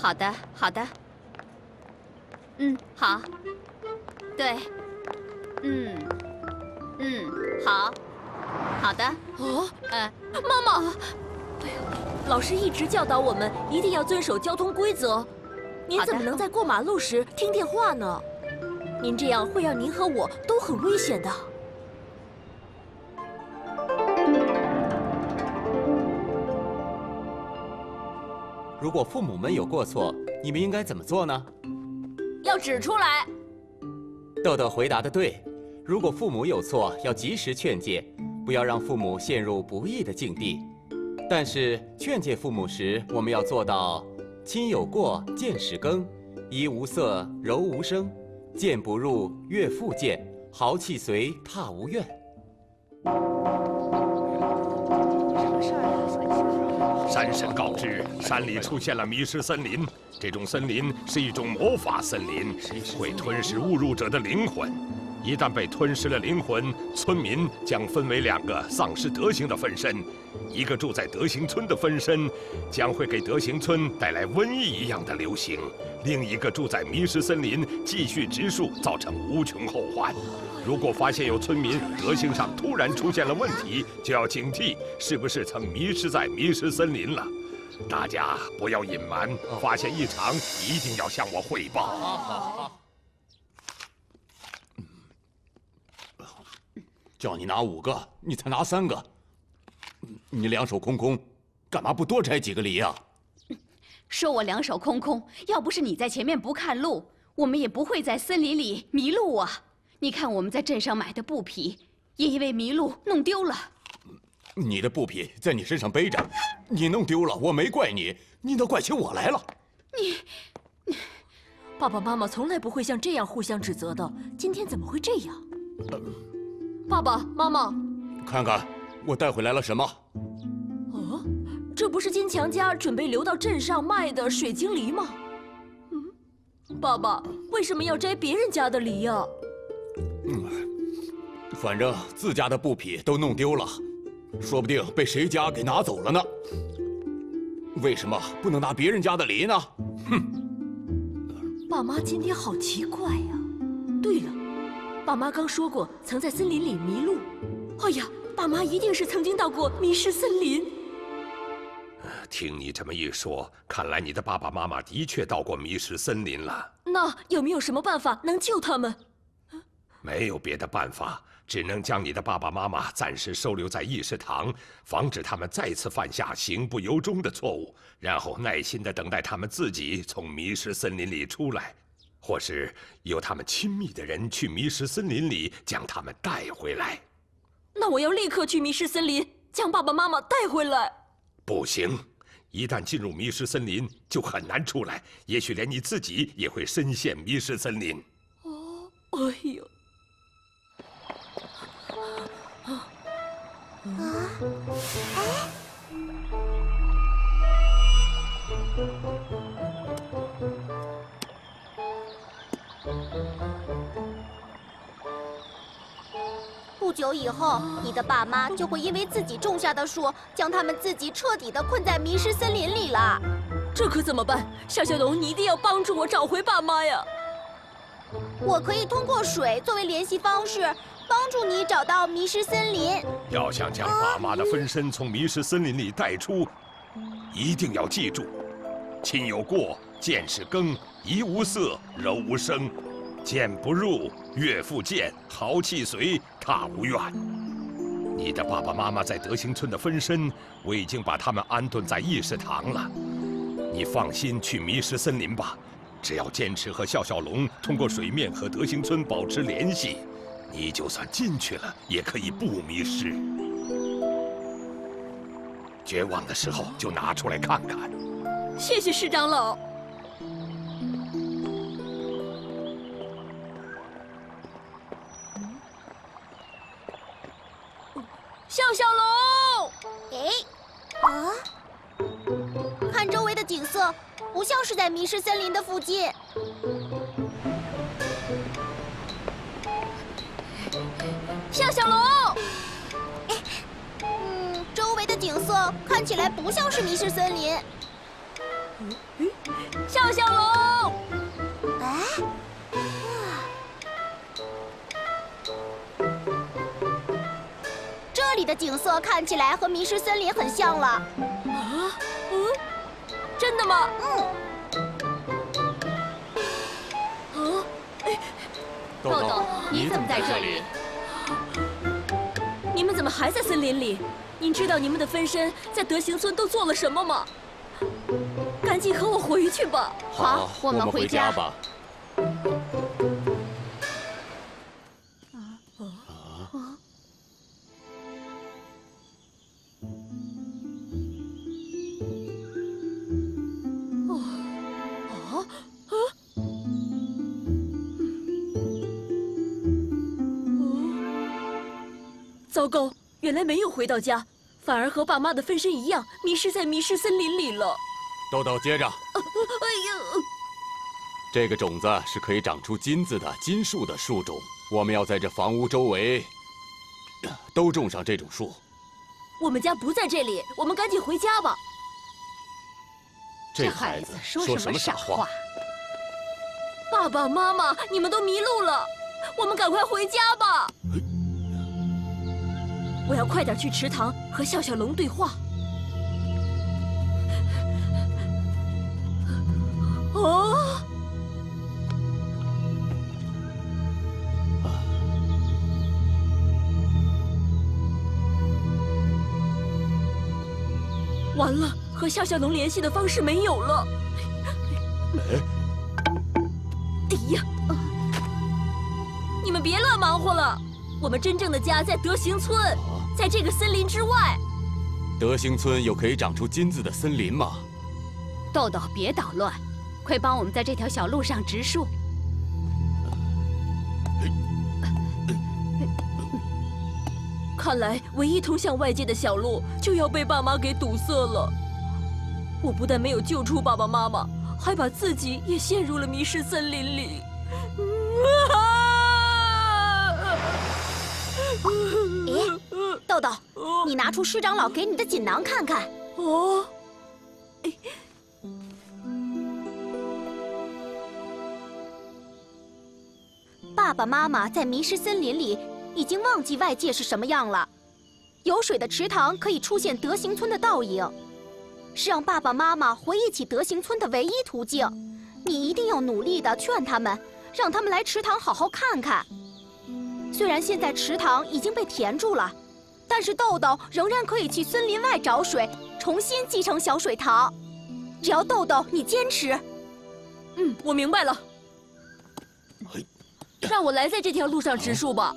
好的，好的。好。对。好。好的。妈妈，哎呀，老师一直教导我们一定要遵守交通规则。您怎么能在过马路时听电话呢？您这样会让您和我都很危险的。 如果父母们有过错，你们应该怎么做呢？要指出来。豆豆回答的对，如果父母有错，要及时劝诫，不要让父母陷入不义的境地。但是劝诫父母时，我们要做到：亲有过，见使更；怡无色，柔无声；谏不入，悦复谏；豪气随，踏无怨。 山神告知，山里出现了迷失森林。这种森林是一种魔法森林，会吞噬误入者的灵魂。一旦被吞噬了灵魂，村民将分为2个丧失德行的分身。一个住在德行村的分身，将会给德行村带来瘟疫一样的流行；另一个住在迷失森林，继续植树，造成无穷后患。 如果发现有村民德行上突然出现了问题，就要警惕是不是曾迷失在迷失森林了。大家不要隐瞒，发现异常一定要向我汇报。好。叫你拿5个，你才拿3个，你2手空空，干嘛不多摘几个梨呀？说我2手空空，要不是你在前面不看路，我们也不会在森林里迷路啊。 你看我们在镇上买的布匹，也因为迷路弄丢了。你的布匹在你身上背着，你弄丢了，我没怪你，你倒怪起我来了。你，爸爸妈妈从来不会像这样互相指责的，今天怎么会这样？爸爸妈妈，看看我带回来了什么？哦，这不是金强家准备留到镇上卖的水晶梨吗？爸爸为什么要摘别人家的梨呀？ 反正自家的布匹都弄丢了，说不定被谁家给拿走了呢。为什么不能拿别人家的梨呢？哼！爸妈今天好奇怪呀。对了，爸妈刚说过曾在森林里迷路。哎呀，爸妈一定是曾经到过迷失森林。听你这么一说，看来你的爸爸妈妈的确到过迷失森林了。那有没有什么办法能救他们？没有别的办法，只能将你的爸爸妈妈暂时收留在议事堂，防止他们再次犯下行不由衷的错误，然后耐心地等待他们自己从迷失森林里出来，或是由他们亲密的人去迷失森林里将他们带回来。那我要立刻去迷失森林，将爸爸妈妈带回来。不行，一旦进入迷失森林，就很难出来，也许连你自己也会深陷迷失森林。哦，哎呦！不久以后，你的爸妈就会因为自己种下的树，将他们自己彻底的困在迷失森林里了。这可怎么办？小小龙，你一定要帮助我找回爸妈呀！我可以通过水作为联系方式，帮助你找到迷失森林。要想将爸妈的分身从迷失森林里带出，一定要记住：亲有过，见是耕，怡无色，柔无声。谏不入，悦复谏，豪气随，踏无怨。你的爸爸妈妈在德行村的分身，我已经把他们安顿在议事堂了。你放心去迷失森林吧，只要坚持和笑笑龙通过水面和德行村保持联系，你就算进去了，也可以不迷失。绝望的时候就拿出来看看。谢谢师长老。笑笑龙，看周围的景色，不像是在迷失森林的附近。笑笑龙，周围的景色看起来不像是迷失森林。笑笑龙，这里的景色看起来和迷失森林很像了。真的吗？豆豆，你怎么在这里？你们怎么还在森林里？您知道你们的分身在德行村都做了什么吗？赶紧和我回去吧。好，我们回家吧。糟糕，原来没有回到家，反而和爸妈的分身一样，迷失在迷失森林里了。豆豆，接着。哎呦！这个种子是可以长出金子的金树的树种，我们要在这房屋周围都种上这种树。我们家不在这里，我们赶紧回家吧。这孩子说什么傻话？爸爸妈妈，你们都迷路了，我们赶快回家吧。我要快点去池塘和笑笑龙对话。哦，完了，和笑笑龙联系的方式没有了。哎呀，你们别乱忙活了，我们真正的家在德行村。在这个森林之外，德行村有可以长出金子的森林吗？豆豆，别捣乱，快帮我们在这条小路上植树。看来唯一通向外界的小路就要被爸妈给堵塞了。我不但没有救出爸爸妈妈，还把自己也陷入了迷失森林里。豆豆，你拿出师长老给你的锦囊看看。哦，爸爸妈妈在迷失森林里已经忘记外界是什么样了。有水的池塘可以出现德行村的倒影，是让爸爸妈妈回忆起德行村的唯一途径。你一定要努力地劝他们，让他们来池塘好好看看。虽然现在池塘已经被填住了，但是豆豆仍然可以去森林外找水，重新积成小水塘。只要豆豆你坚持。我明白了。让我来在这条路上植树吧。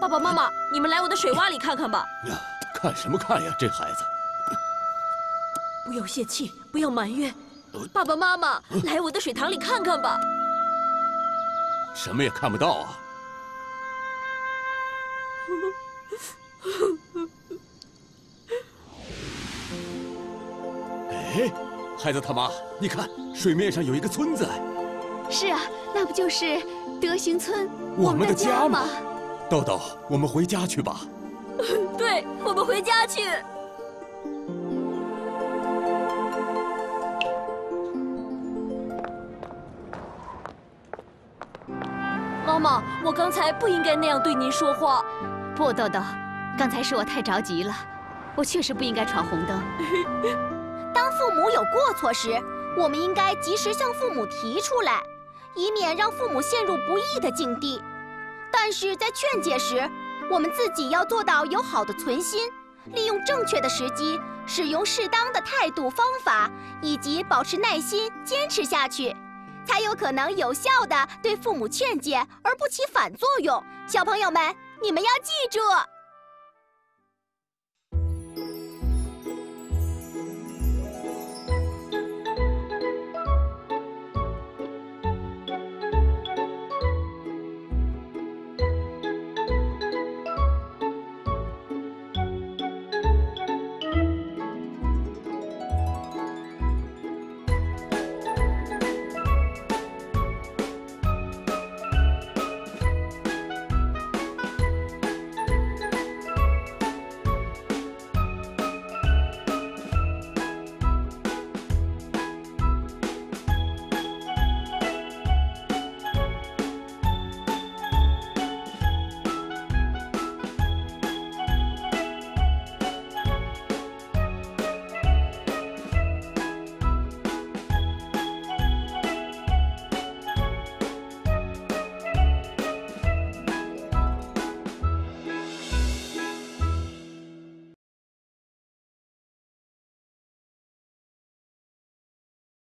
爸爸妈妈，你们来我的水洼里看看吧。看什么看呀，这孩子！不要泄气，不要埋怨。爸爸妈妈，来我的水塘里看看吧。什么也看不到啊！哎，孩子他妈，你看水面上有一个村子。是啊，那不就是德行村我们的家吗？豆豆，我们回家去吧。对，我们回家去。妈妈，我刚才不应该那样对您说话。不，豆豆，刚才是我太着急了，我确实不应该闯红灯。当父母有过错时，我们应该及时向父母提出来，以免让父母陷入不义的境地。但是在劝诫时，我们自己要做到有好的存心，利用正确的时机，使用适当的态度方法，以及保持耐心，坚持下去，才有可能有效地对父母劝诫，而不起反作用。小朋友们，你们要记住。